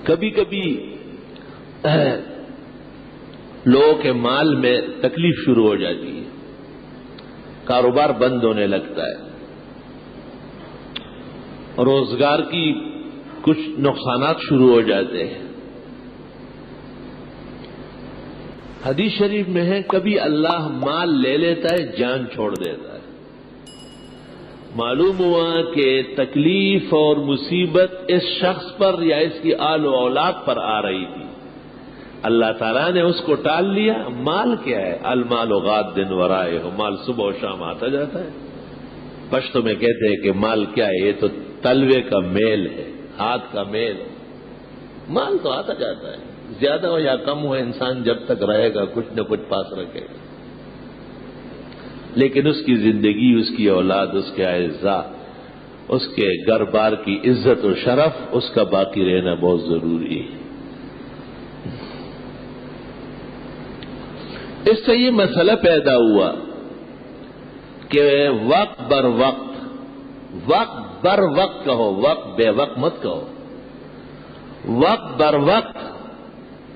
کبھی کبھی لوگوں کے مال میں تکلیف شروع ہو جاتی ہے، کاروبار بند ہونے لگتا ہے، روزگار کی کچھ نقصانات شروع ہو جاتے ہیں۔ حدیث شریف میں ہے کبھی اللہ مال لے لیتا ہے، جان چھوڑ دیتا ہے۔ معلوم ہوا کہ تکلیف اور مصیبت اس شخص پر یا اس کی آل و اولاد پر آ رہی تھی، اللہ تعالیٰ نے اس کو ٹال لیا۔ مال کیا ہے؟ المال غاد دن ورائے ہو، مال صبح و شام آتا جاتا ہے۔ پشتو میں کہتے ہیں کہ مال کیا ہے؟ یہ تو تلوے کا میل ہے، ہاتھ کا میل ہے۔ مال تو آتا جاتا ہے، زیادہ ہو یا کم ہو، انسان جب تک رہے گا کچھ نہ کچھ پاس رکھے گا، لیکن اس کی زندگی، اس کی اولاد، اس کے اعزاء، اس کے گھر بار کی عزت و شرف، اس کا باقی رہنا بہت ضروری ہے۔ اس سے یہ مسئلہ پیدا ہوا کہ وقت بر وقت، وقت بر وقت کہو، وقت بے وقت مت کہو، وقت بر وقت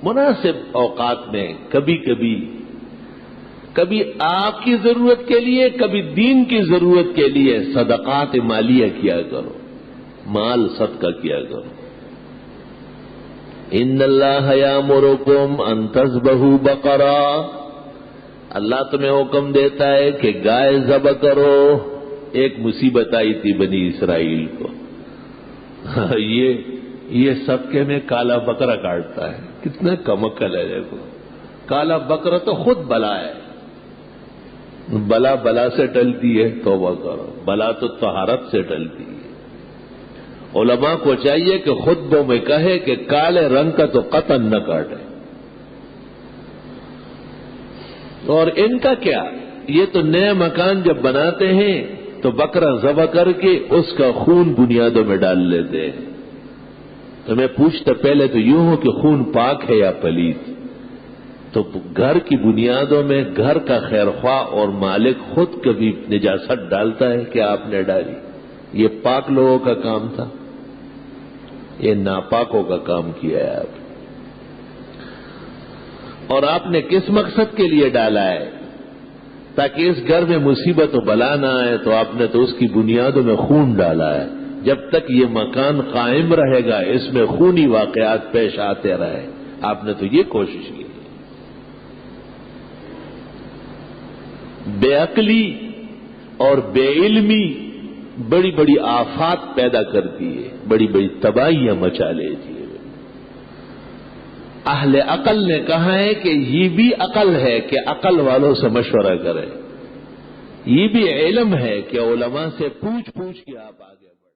مناسب اوقات میں کبھی آپ کی ضرورت کے لیے، کبھی دین کی ضرورت کے لیے صدقات مالیہ کیا کرو، مال صدقہ کیا کرو۔ ان اللہ یامرکم ان تذبحوا بقرہ، اللہ تمہیں حکم دیتا ہے کہ گائے ذبح کرو۔ ایک مصیبت آئی تھی بنی اسرائیل کو، یہ صدقے میں کالا بکرا کاٹتا ہے، کتنا کم عقل ہے۔ دیکھو، کالا بکرا تو خود بلا ہے، بلا سے ٹلتی ہے، توبہ کرو، بلا تو طہارت سے ٹلتی ہے۔ علماء کو چاہیے کہ خطبوں میں کہے کہ کالے رنگ کا تو قطن نہ کاٹے۔ اور ان کا کیا، یہ تو نئے مکان جب بناتے ہیں تو بکرا ذبح کر کے اس کا خون بنیادوں میں ڈال لیتے ہیں۔ تو میں پوچھتا پہلے تو یوں ہو کہ خون پاک ہے یا پلید؟ تو گھر کی بنیادوں میں گھر کا خیر خواہ اور مالک خود کبھی نجاست ڈالتا ہے کہ آپ نے ڈالی؟ یہ پاک لوگوں کا کام تھا، یہ ناپاکوں کا کام کیا ہے آپ۔ اور آپ نے کس مقصد کے لیے ڈالا ہے؟ تاکہ اس گھر میں مصیبت و بلا نہ آئے، تو آپ نے تو اس کی بنیادوں میں خون ڈالا ہے۔ جب تک یہ مکان قائم رہے گا اس میں خونی واقعات پیش آتے رہے، آپ نے تو یہ کوشش کی۔ بے عقلی اور بے علمی بڑی بڑی آفات پیدا کرتی ہے، بڑی بڑی تباہیاں مچا لیتی ہے۔ اہل عقل نے کہا ہے کہ یہ بھی عقل ہے کہ عقل والوں سے مشورہ کرے، یہ بھی علم ہے کہ علماء سے پوچھ کے آپ آگے بڑھیں۔